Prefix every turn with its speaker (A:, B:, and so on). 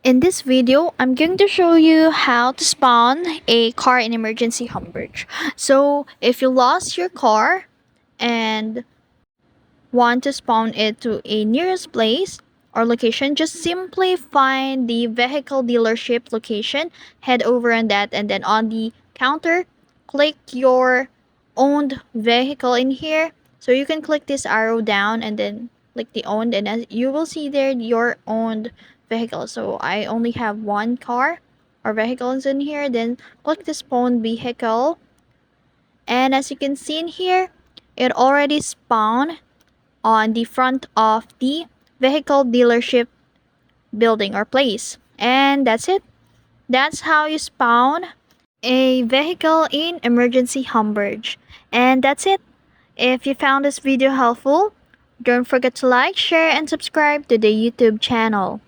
A: In this video, I'm going to show you how to spawn a car in emergency Hamburg. So, if you lost your car and want to spawn it to a nearest place or location, just simply find the vehicle dealership location, head over on that, and then on the counter, click your owned vehicle in here. So you can click this arrow down and then click the owned, and as you will see there your owned vehicle. So I only have one car or vehicles in here. Then click the spawn vehicle, and as you can see in here, it already spawned on the front of the vehicle dealership building or place. And that's it. That's how you spawn a vehicle in emergency Hamburg. And that's it. If you found this video helpful, don't forget to like, share, and subscribe to the YouTube channel.